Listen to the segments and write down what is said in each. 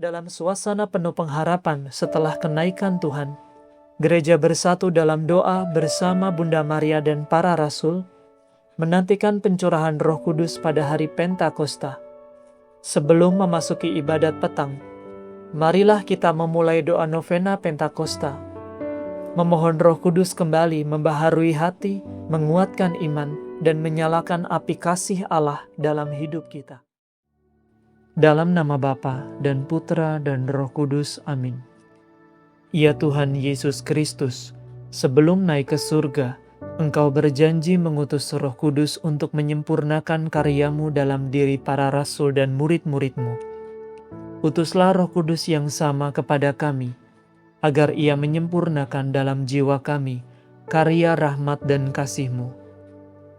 Dalam suasana penuh pengharapan setelah kenaikan Tuhan, gereja bersatu dalam doa bersama Bunda Maria dan para rasul, menantikan pencurahan Roh Kudus pada hari Pentakosta. Sebelum memasuki ibadat petang, marilah kita memulai doa novena Pentakosta, memohon Roh Kudus kembali membaharui hati, menguatkan iman, dan menyalakan api kasih Allah dalam hidup kita. Dalam nama Bapa dan Putra dan Roh Kudus. Amin. Ya Tuhan Yesus Kristus, sebelum naik ke surga, Engkau berjanji mengutus Roh Kudus untuk menyempurnakan karya-Mu dalam diri para rasul dan murid-murid-Mu. Utuslah Roh Kudus yang sama kepada kami, agar Ia menyempurnakan dalam jiwa kami karya rahmat dan kasih-Mu.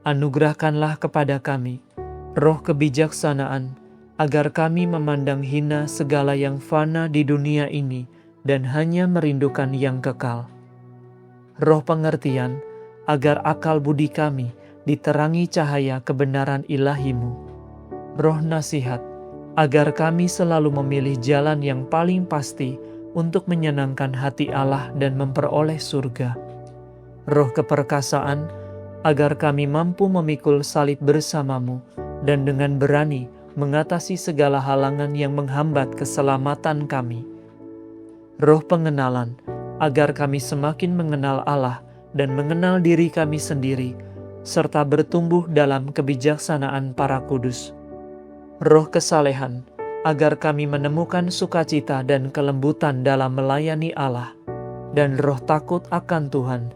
Anugerahkanlah kepada kami roh kebijaksanaan, agar kami memandang hina segala yang fana di dunia ini dan hanya merindukan yang kekal. Roh pengertian, agar akal budi kami diterangi cahaya kebenaran ilahi-Mu. Roh nasihat, agar kami selalu memilih jalan yang paling pasti untuk menyenangkan hati Allah dan memperoleh surga. Roh keperkasaan, agar kami mampu memikul salib bersama-Mu dan dengan berani mengatasi segala halangan yang menghambat keselamatan kami. Roh pengenalan, agar kami semakin mengenal Allah dan mengenal diri kami sendiri, serta bertumbuh dalam kebijaksanaan para kudus. Roh kesalehan, agar kami menemukan sukacita dan kelembutan dalam melayani Allah, dan roh takut akan Tuhan,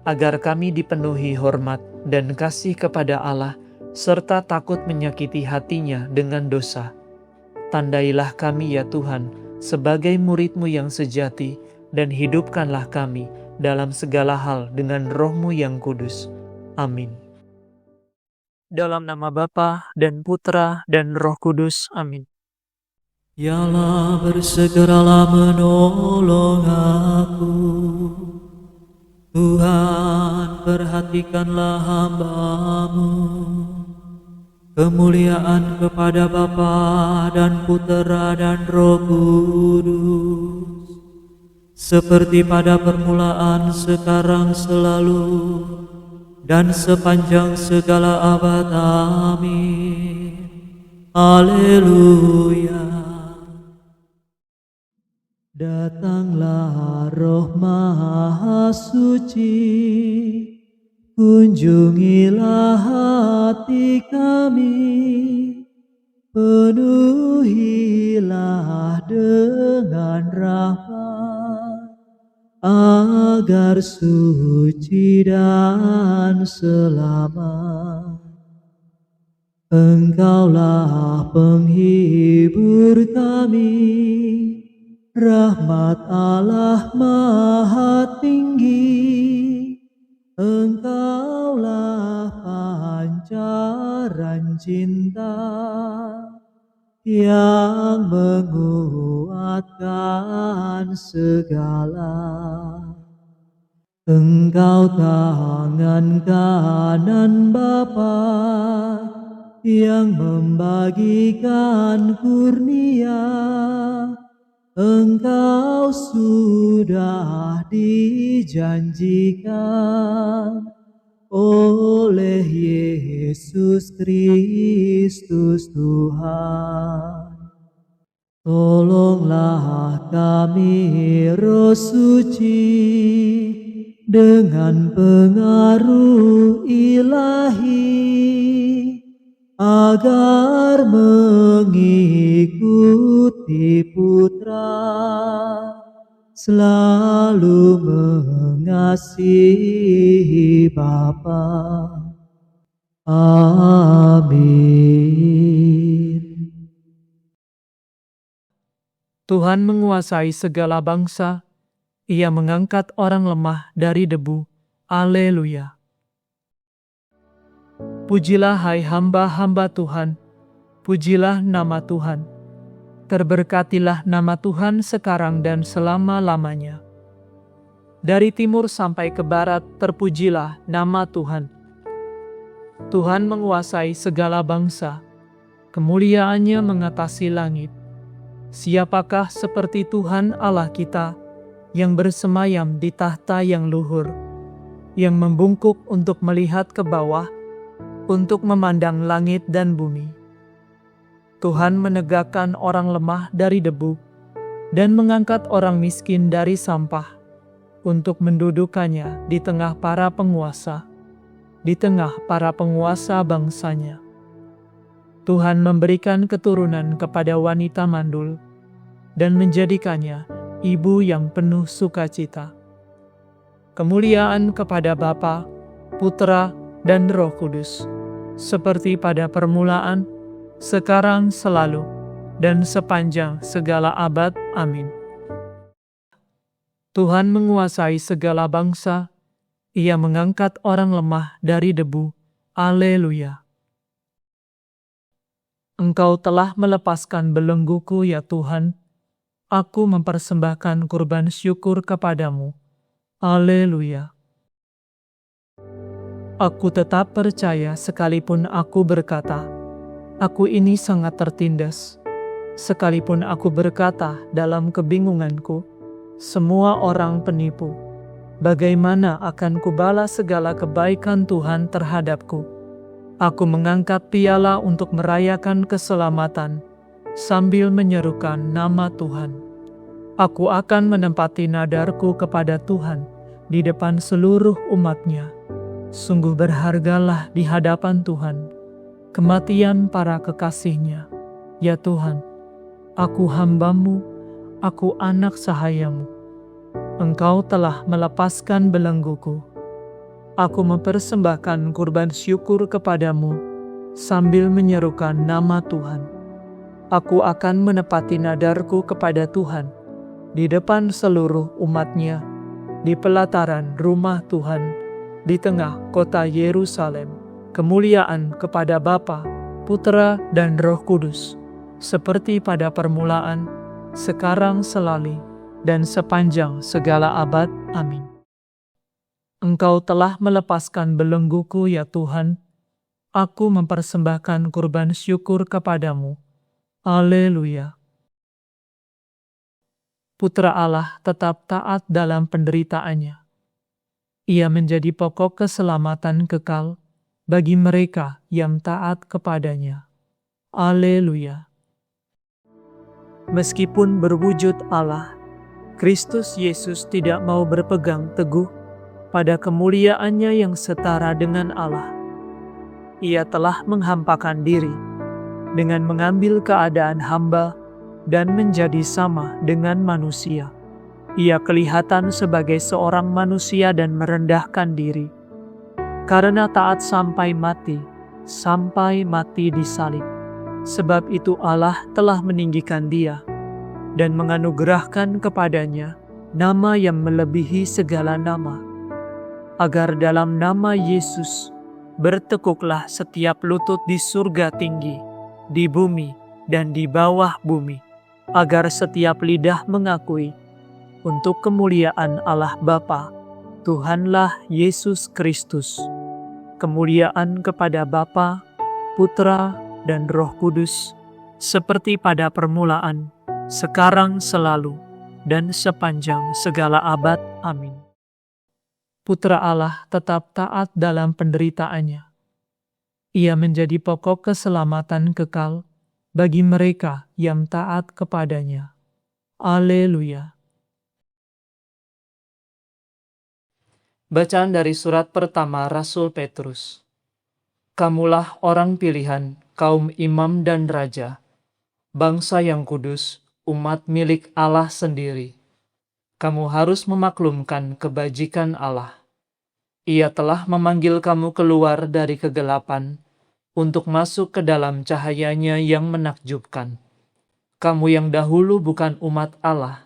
agar kami dipenuhi hormat dan kasih kepada Allah, serta takut menyakiti hatinya dengan dosa. Tandailah kami ya Tuhan sebagai murid-Mu yang sejati, dan hidupkanlah kami dalam segala hal dengan Roh-Mu yang kudus. Amin. Dalam nama Bapa dan Putra dan Roh Kudus. Amin. Ya Allah, bersegeralah menolong aku. Tuhan, perhatikanlah hamba-Mu. Kemuliaan kepada Bapa dan Putera dan Roh Kudus, seperti pada permulaan, sekarang, selalu, dan sepanjang segala abad. Amin. Haleluya. Datanglah Roh Maha Suci, kunjungilah hati kami, penuhilah dengan rahmat, agar suci dan selamat. Engkaulah penghibur kami, rahmat Allah Maha Tinggi. Engkaulah pancaran cinta yang menguatkan segala. Engkau tangan kanan Bapa yang membagikan kurnia. Engkau sudah dijanjikan oleh Yesus Kristus Tuhan. Tolonglah kami, Roh Suci, dengan pengaruh ilahi, agar mengikuti Putra, selalu mengasihi Bapa. Amin. Tuhan menguasai segala bangsa, Ia mengangkat orang lemah dari debu. Haleluya. Pujilah hai hamba-hamba Tuhan, pujilah nama Tuhan. Terberkatilah nama Tuhan sekarang dan selama-lamanya. Dari timur sampai ke barat, terpujilah nama Tuhan. Tuhan menguasai segala bangsa, kemuliaannya mengatasi langit. Siapakah seperti Tuhan Allah kita yang bersemayam di tahta yang luhur, yang membungkuk untuk melihat ke bawah, untuk memandang langit dan bumi. Tuhan menegakkan orang lemah dari debu dan mengangkat orang miskin dari sampah untuk mendudukannya di tengah para penguasa, di tengah para penguasa bangsanya. Tuhan memberikan keturunan kepada wanita mandul dan menjadikannya ibu yang penuh sukacita. Kemuliaan kepada Bapa, Putra, dan Roh Kudus, seperti pada permulaan, sekarang, selalu, dan sepanjang segala abad. Amin. Tuhan menguasai segala bangsa, Ia mengangkat orang lemah dari debu. Haleluya. Engkau telah melepaskan belengguku, ya Tuhan. Aku mempersembahkan kurban syukur kepadamu. Haleluya. Aku tetap percaya sekalipun aku berkata, aku ini sangat tertindas. Sekalipun aku berkata dalam kebingunganku, semua orang penipu. Bagaimana akan kubalas segala kebaikan Tuhan terhadapku? Aku mengangkat piala untuk merayakan keselamatan, sambil menyerukan nama Tuhan. Aku akan menempati nadarku kepada Tuhan di depan seluruh umat-Nya. Sungguh berhargalah di hadapan Tuhan kematian para kekasih-Nya. Ya Tuhan, aku hamba-Mu, aku anak sahayamu. Engkau telah melepaskan belengguku. Aku mempersembahkan kurban syukur kepadamu sambil menyerukan nama Tuhan. Aku akan menepati nadarku kepada Tuhan di depan seluruh umat-Nya, di pelataran rumah Tuhan, di tengah kota Yerusalem. Kemuliaan kepada Bapa, Putra, dan Roh Kudus, seperti pada permulaan, sekarang, selalu, dan sepanjang segala abad. Amin. Engkau telah melepaskan belengguku, ya Tuhan. Aku mempersembahkan kurban syukur kepadamu. Haleluya. Putra Allah tetap taat dalam penderitaannya. Ia menjadi pokok keselamatan kekal bagi mereka yang taat kepadanya. Haleluya. Meskipun berwujud Allah, Kristus Yesus tidak mau berpegang teguh pada kemuliaannya yang setara dengan Allah. Ia telah menghampakan diri dengan mengambil keadaan hamba dan menjadi sama dengan manusia. Ia kelihatan sebagai seorang manusia dan merendahkan diri, karena taat sampai mati di salib. Sebab itu Allah telah meninggikan Dia dan menganugerahkan kepadanya nama yang melebihi segala nama, agar dalam nama Yesus bertekuklah setiap lutut di surga tinggi, di bumi, dan di bawah bumi, agar setiap lidah mengakui untuk kemuliaan Allah Bapa, Tuhanlah Yesus Kristus. Kemuliaan kepada Bapa, Putra, dan Roh Kudus, seperti pada permulaan, sekarang, selalu, dan sepanjang segala abad. Amin. Putra Allah tetap taat dalam penderitaannya. Ia menjadi pokok keselamatan kekal bagi mereka yang taat kepadanya. Haleluya. Bacaan dari surat pertama Rasul Petrus. Kamulah orang pilihan, kaum imam dan raja, bangsa yang kudus, umat milik Allah sendiri. Kamu harus memaklumkan kebajikan Allah. Ia telah memanggil kamu keluar dari kegelapan untuk masuk ke dalam cahayanya yang menakjubkan. Kamu yang dahulu bukan umat Allah,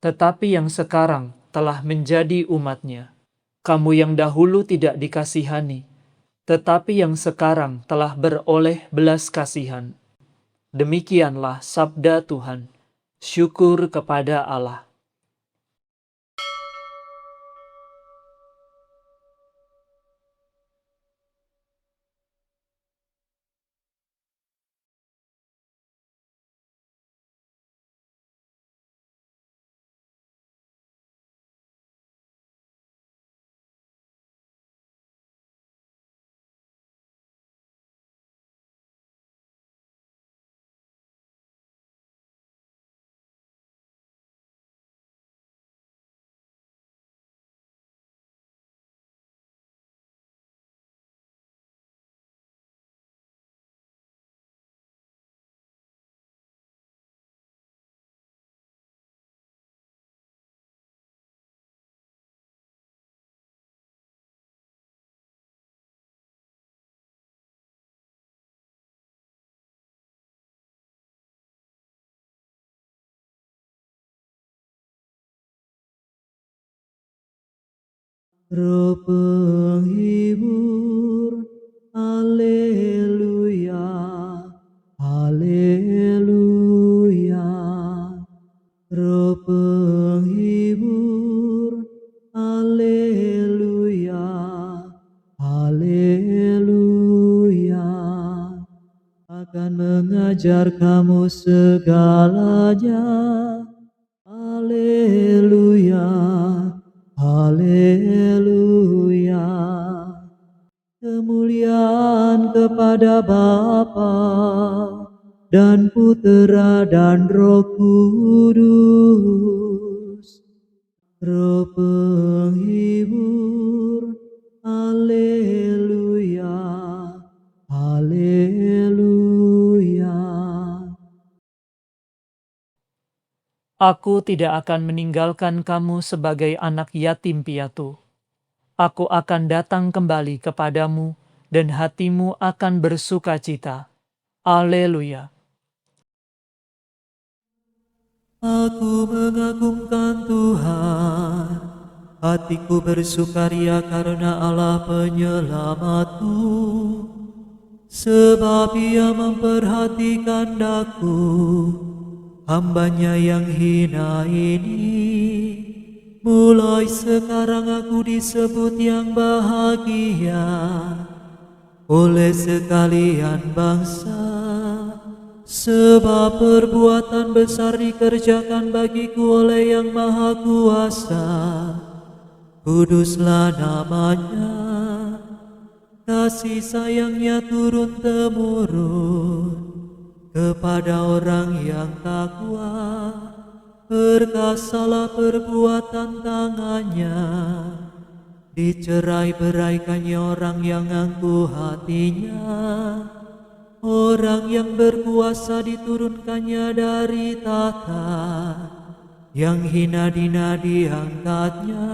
tetapi yang sekarang telah menjadi umat-Nya. Kamu yang dahulu tidak dikasihani, tetapi yang sekarang telah beroleh belas kasihan. Demikianlah sabda Tuhan. Syukur kepada Allah. Roh penghibur, haleluya, haleluya. Roh penghibur, haleluya, haleluya. Akan mengajar kamu segalanya, haleluya, haleluya. Kemuliaan kepada Bapa dan Putera dan Roh Kudus. Roh penghibur, haleluya, haleluya. Aku tidak akan meninggalkan kamu sebagai anak yatim piatu. Aku akan datang kembali kepadamu, dan hatimu akan bersuka cita. Haleluya. Aku mengagungkan Tuhan, hatiku bersukaria karena Allah penyelamatku, sebab Ia memperhatikan daku, hambanya yang hina ini. Mulai sekarang aku disebut yang bahagia oleh sekalian bangsa, sebab perbuatan besar dikerjakan bagiku oleh Yang Maha Kuasa. Kuduslah namanya, kasih sayangnya turun-temurun kepada orang yang takwa. Perkasalah perbuatan tangannya, dicerai-beraikannya orang yang angkuh hatinya. Orang yang berkuasa diturunkannya dari tahta, yang hina dina diangkatnya.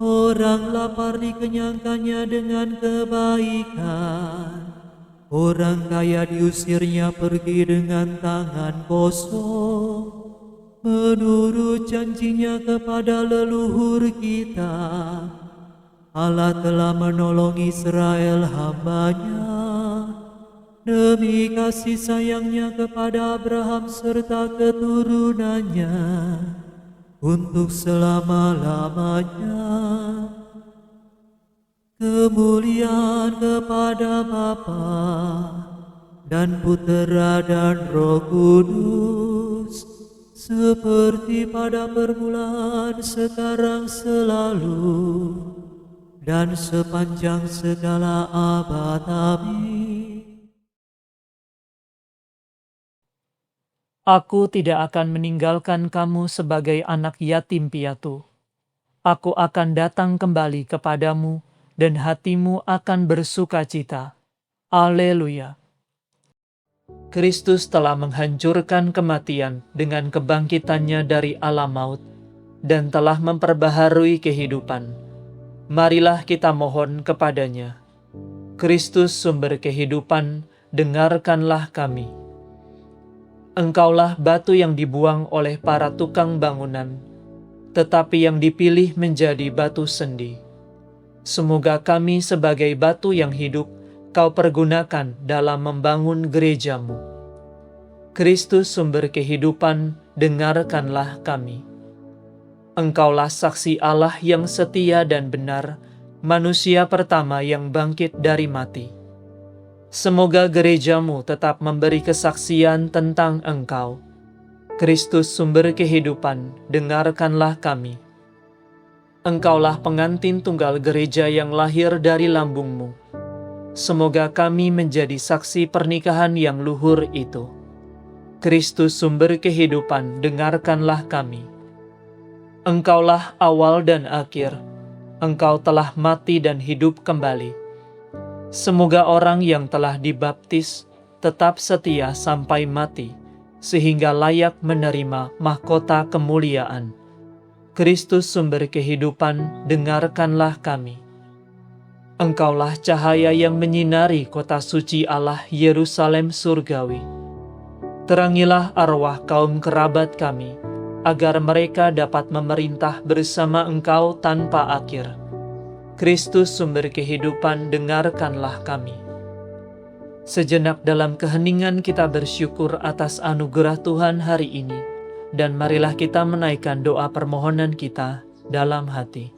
Orang lapar dikenyangkannya dengan kebaikan, orang kaya diusirnya pergi dengan tangan kosong. Menurut janjinya kepada leluhur kita, Allah telah menolong Israel hambanya, demi kasih sayangnya kepada Abraham serta keturunannya, untuk selama-lamanya. Kemuliaan kepada Bapa dan Putera dan Roh Kudus, seperti pada permulaan, sekarang, selalu, dan sepanjang segala abad. Amin. Aku tidak akan meninggalkan kamu sebagai anak yatim piatu. Aku akan datang kembali kepadamu, dan hatimu akan bersuka cita. Haleluya. Kristus telah menghancurkan kematian dengan kebangkitannya dari alam maut, dan telah memperbaharui kehidupan. Marilah kita mohon kepadanya. Kristus sumber kehidupan, dengarkanlah kami. Engkaulah batu yang dibuang oleh para tukang bangunan, tetapi yang dipilih menjadi batu sendi. Semoga kami sebagai batu yang hidup, Kau pergunakan dalam membangun gerejamu. Kristus sumber kehidupan, dengarkanlah kami. Engkaulah saksi Allah yang setia dan benar, manusia pertama yang bangkit dari mati. Semoga gerejamu tetap memberi kesaksian tentang Engkau. Kristus sumber kehidupan, dengarkanlah kami. Engkaulah pengantin tunggal gereja yang lahir dari lambungmu. Semoga kami menjadi saksi pernikahan yang luhur itu. Kristus sumber kehidupan, dengarkanlah kami. Engkaulah awal dan akhir. Engkau telah mati dan hidup kembali. Semoga orang yang telah dibaptis tetap setia sampai mati, sehingga layak menerima mahkota kemuliaan. Kristus sumber kehidupan, dengarkanlah kami. Engkaulah cahaya yang menyinari kota suci Allah Yerusalem surgawi. Terangilah arwah kaum kerabat kami, agar mereka dapat memerintah bersama Engkau tanpa akhir. Kristus sumber kehidupan, dengarkanlah kami. Sejenak dalam keheningan kita bersyukur atas anugerah Tuhan hari ini, dan marilah kita menaikkan doa permohonan kita dalam hati.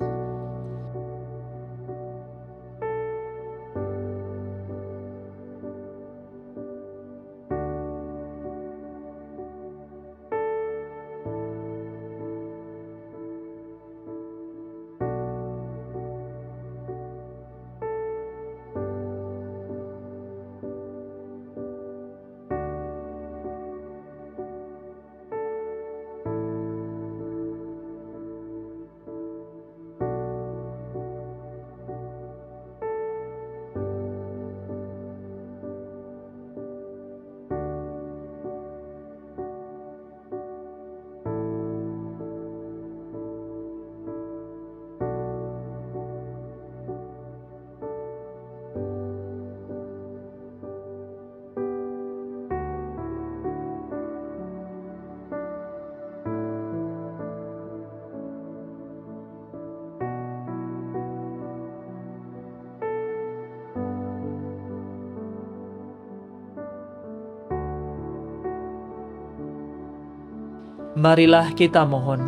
Marilah kita mohon,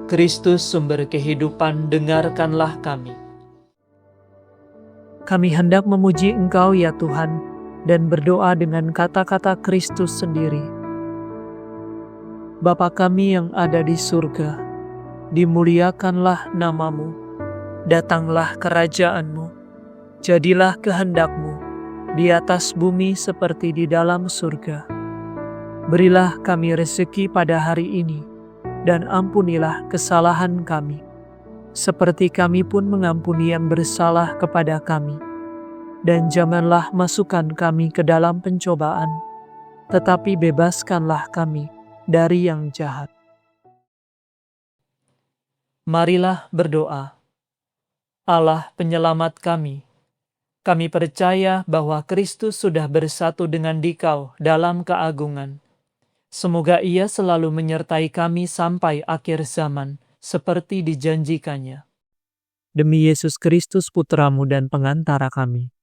Kristus sumber kehidupan, dengarkanlah kami. Kami hendak memuji Engkau ya Tuhan, dan berdoa dengan kata-kata Kristus sendiri. Bapa kami yang ada di surga, dimuliakanlah nama-Mu, datanglah kerajaan-Mu, jadilah kehendak-Mu di atas bumi seperti di dalam surga. Berilah kami rezeki pada hari ini, dan ampunilah kesalahan kami, seperti kami pun mengampuni yang bersalah kepada kami. Dan janganlah masukkan kami ke dalam pencobaan, tetapi bebaskanlah kami dari yang jahat. Marilah berdoa. Allah penyelamat kami percaya bahwa Kristus sudah bersatu dengan Dikau dalam keagungan. Semoga Ia selalu menyertai kami sampai akhir zaman, seperti dijanjikannya. Demi Yesus Kristus Putra-Mu dan pengantara kami,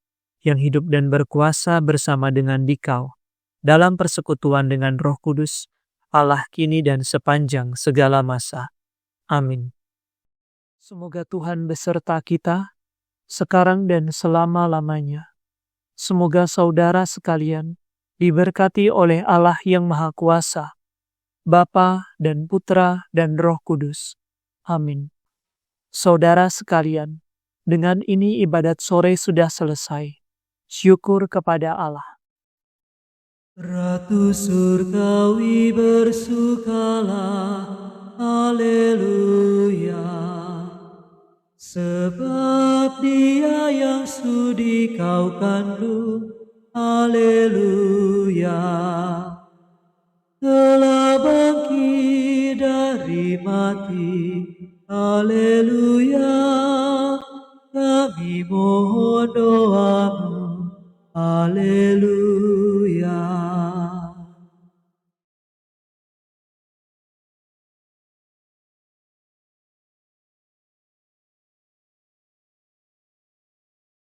yang hidup dan berkuasa bersama dengan Dikau, dalam persekutuan dengan Roh Kudus, Allah kini dan sepanjang segala masa. Amin. Semoga Tuhan beserta kita, sekarang dan selama-lamanya. Semoga saudara sekalian diberkati oleh Allah yang Maha Kuasa, Bapa dan Putra dan Roh Kudus. Amin. Saudara sekalian, dengan ini ibadat sore sudah selesai. Syukur kepada Allah. Ratu surgawi bersukalah, haleluya. Sebab Dia yang sudi kau kandung, haleluya, telah bangkit dari mati, haleluya. Kami mohon doa-Mu, haleluya.